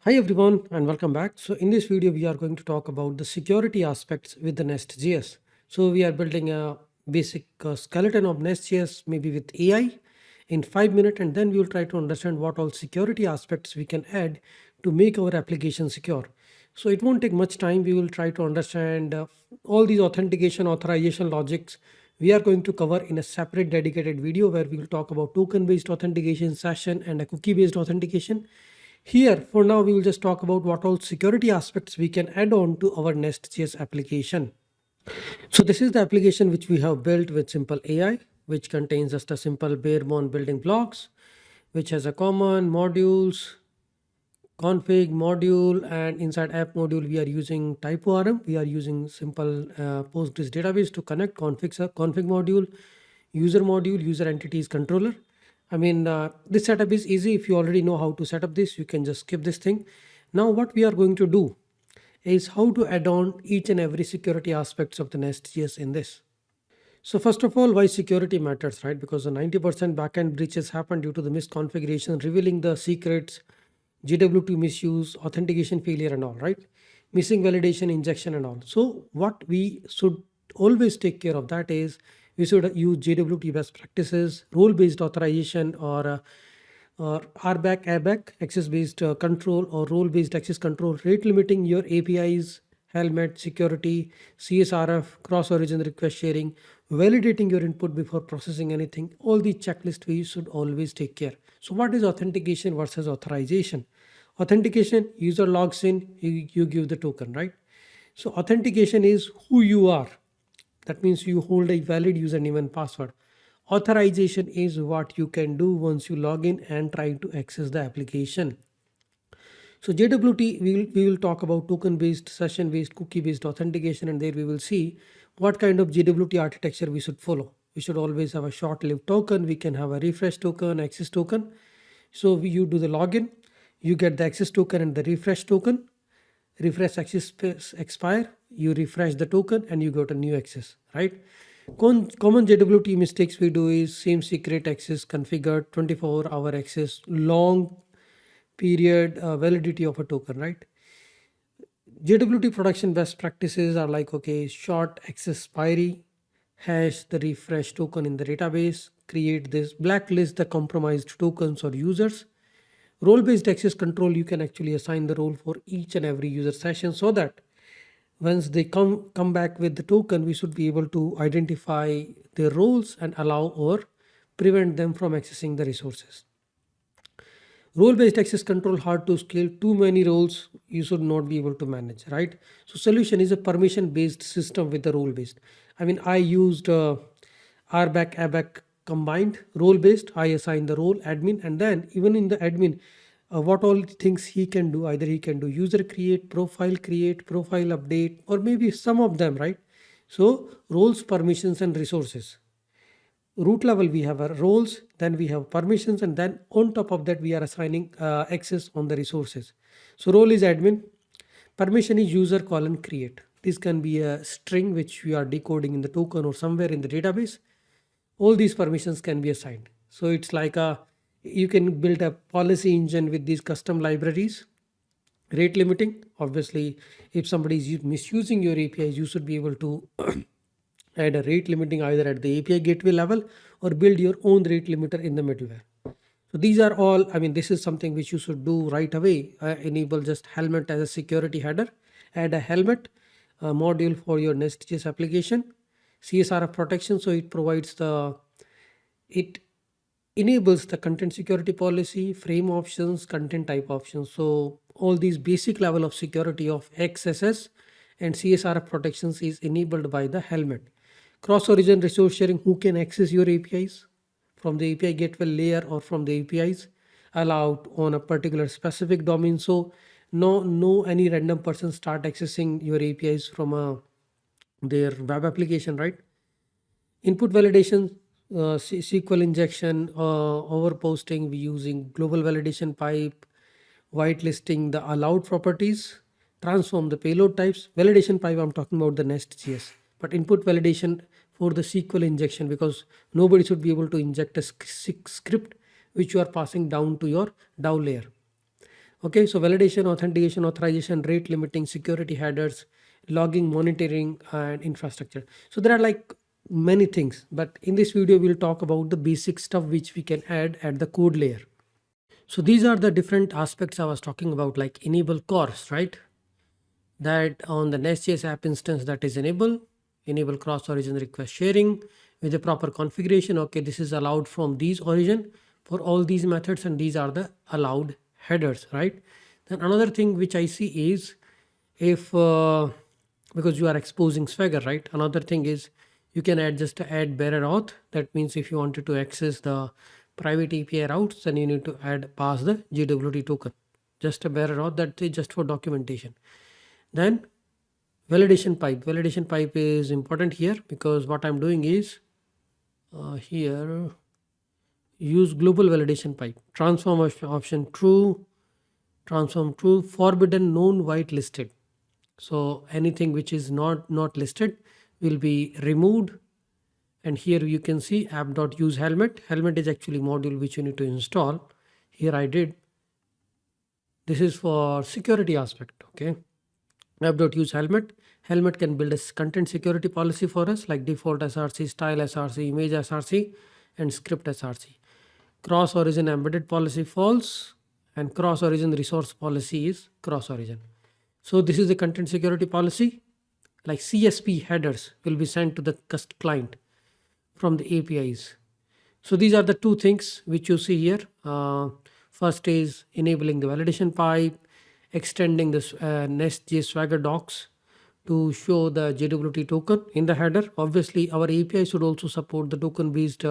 Hi everyone and welcome back. So in this video we are going to talk about the security aspects with the NestJS. So we are building a basic skeleton of NestJS maybe with AI in 5 minutes, and then we will try to understand what all security aspects we can add to make our application secure. So it won't take much time. We will try to understand all these authentication authorization logics. We are going to cover in a separate dedicated video where we will talk about token based authentication, session and a cookie based authentication. Here, for now, we will just talk about what all security aspects we can add on to our Nest.js application. So this is the application which we have built with simple AI, which contains just a simple bare bone building blocks, which has a common modules, config module, and inside app module we are using type ORM. We are using simple Postgres database to connect config module, user entities controller. This setup is easy. If you already know how to set up this, you can just skip this thing. Now what we are going to do is how to add on each and every security aspects of the Nest.js in this. So first of all, why security matters, right? Because the 90% backend breaches happen due to the misconfiguration, revealing the secrets, JWT misuse, authentication failure and all, right? Missing validation, injection and all. So what we should always take care of that is we should use JWT best practices, role-based authorization or RBAC, ABAC, access-based control or role-based access control, rate limiting your APIs, helmet, security, CSRF, cross-origin request sharing, validating your input before processing anything. All these checklists we should always take care. So what is authentication versus authorization? Authentication, user logs in, you give the token, right? So authentication is who you are. That means you hold a valid username and password. Authorization is what you can do once you log in and try to access the application. So JWT, we will talk about token based, session based, cookie based authentication, and there we will see what kind of JWT architecture we should follow. We should always have a short lived token. We can have a refresh token, access token. So you do the login, you get the access token and the refresh token. Refresh access expire, you refresh the token and you got a new access, right? Common JWT mistakes we do is same secret access configured, 24-hour access, long period validity of a token, right? JWT production best practices are like, okay, short access expiry, hash the refresh token in the database, create this, blacklist the compromised tokens or users. Role-based access control, you can actually assign the role for each and every user session so that once they come back with the token, we should be able to identify their roles and allow or prevent them from accessing the resources. Role-based access control hard to scale. Too many roles you should not be able to manage, right? So solution is a permission-based system with the role-based. I used RBAC, ABAC combined role-based. I assign the role admin, and then even in the admin, what all things he can do. Either he can do user create, profile update, or maybe some of them, right? So roles, permissions, and resources. Root level we have our roles, then we have permissions, and then on top of that we are assigning access on the resources. So role is admin, permission is user colon create. This can be a string which we are decoding in the token or somewhere in the database. All these permissions can be assigned. So it's like you can build a policy engine with these custom libraries. Rate limiting, obviously if somebody is misusing your APIs, you should be able to add a rate limiting either at the API gateway level or build your own rate limiter in the middleware. So these are all, this is something which you should do right away. Enable just helmet as a security header, add a helmet module for your Nest.js application, CSRF protection. So it enables the content security policy, frame options, content type options. So all these basic level of security of XSS and CSRF protections is enabled by the helmet. Cross-origin resource sharing, who can access your APIs from the API gateway layer or from the APIs allowed on a particular specific domain. So no any random person start accessing your APIs from their web application, right? Input validation, SQL injection, overposting, we using global validation pipe, whitelisting the allowed properties, transform the payload types. Validation pipe, I'm talking about the Nest.js, but input validation for the SQL injection, because nobody should be able to inject a script which you are passing down to your DAO layer. Okay, so validation, authentication, authorization, rate limiting, security headers, logging, monitoring, and infrastructure. So there are like many things, but in this video, we'll talk about the basic stuff which we can add at the code layer. So these are the different aspects I was talking about, like enable cores, right? That on the NestJS app instance that is enable cross origin request sharing with the proper configuration. Okay, this is allowed from these origin for all these methods, and these are the allowed headers, right? Then another thing which I see is if because you are exposing Swagger, right? Another thing is you can add just to add bearer auth. That means if you wanted to access the private API routes, then you need to add pass the JWT token. Just a bearer auth, that is just for documentation. Then validation pipe. Validation pipe is important here because what I'm doing is here use global validation pipe. Transform option true, transform true, forbidden, known, whitelisted. So anything which is not listed will be removed. And here you can see app.use helmet. Helmet is actually module which you need to install. Here I did. This is for security aspect. Okay. App.use helmet. Helmet can build a content security policy for us like default SRC, style SRC, image SRC, and script SRC. Cross origin embedded policy false, and cross origin resource policy is cross origin. So this is the content security policy. Like CSP headers will be sent to the client from the APIs. So these are the two things which you see here. First is enabling the validation pipe, extending this NestJS Swagger docs to show the JWT token in the header. Obviously, our API should also support the token-based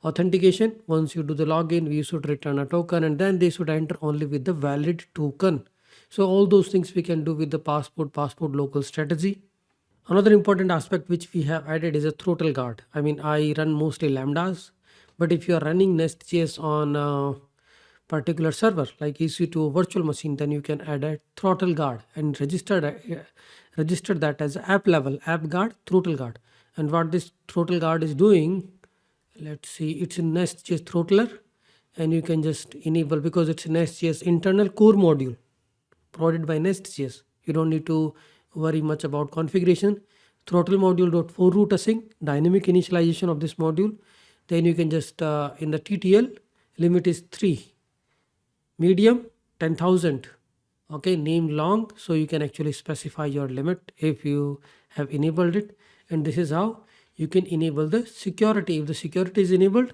authentication. Once you do the login, we should return a token, and then they should enter only with the valid token. So all those things we can do with the passport local strategy. Another important aspect which we have added is a throttle guard. I mean, I run mostly Lambdas, but if you are running NestJS on a particular server like EC2 virtual machine, then you can add a throttle guard and register that as app level app guard throttle guard. And what this throttle guard is doing, let's see, it's in NestJS throttler, and you can just enable because it's a NestJS internal core module provided by NestJS. You don't need to worry much about configuration. Throttle module.for root async, dynamic initialization of this module. Then you can just in the TTL limit is 3, medium 10,000. Okay, name long, so you can actually specify your limit if you have enabled it. And this is how you can enable the security. If the security is enabled,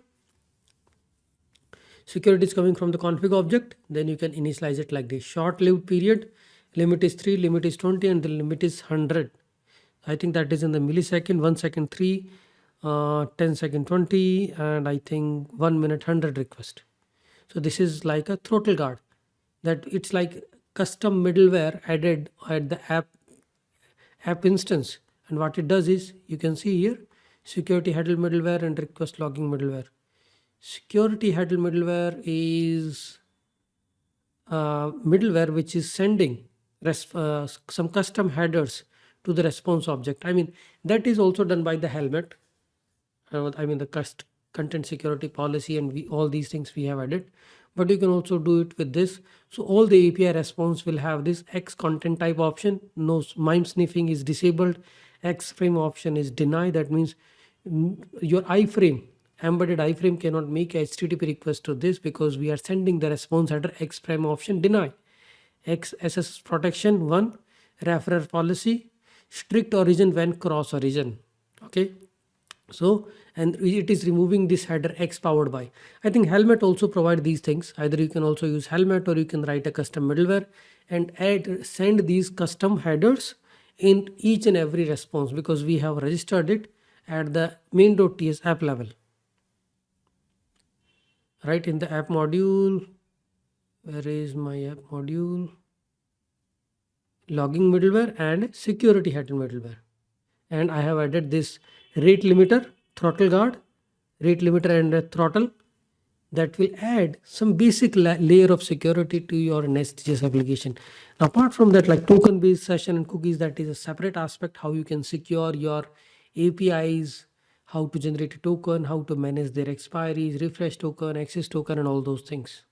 security is coming from the config object, then you can initialize it like this. Short-lived period, limit is 3, limit is 20, and the limit is 100. I think that is in the millisecond, 1 second 3, 10 second 20, and I think 1 minute 100 request. So this is like a throttle guard, that it's like custom middleware added at the app instance. And what it does is, you can see here, security handle middleware and request logging middleware. Security handle middleware is middleware which is sending some custom headers to the response object. I mean, that is also done by the helmet. I mean, the content security policy and all these things we have added, but you can also do it with this. So all the API response will have this X content type option. No MIME sniffing is disabled. X frame option is deny. That means your iframe, embedded iframe cannot make a HTTP request to this because we are sending the response header X frame option deny. XSS protection 1, referrer policy, strict origin when cross origin. Okay. So, and it is removing this header X powered by. I think helmet also provide these things. Either you can also use helmet, or you can write a custom middleware and send these custom headers in each and every response, because we have registered it at the main.ts app level. Right in the app module, where is my app module? Logging middleware and security header middleware. And I have added this rate limiter, throttle guard, rate limiter and throttle, that will add some basic layer of security to your NestJS application. Now, apart from that, like token based session and cookies, that is a separate aspect, how you can secure your APIs, how to generate a token, how to manage their expiries, refresh token, access token, and all those things.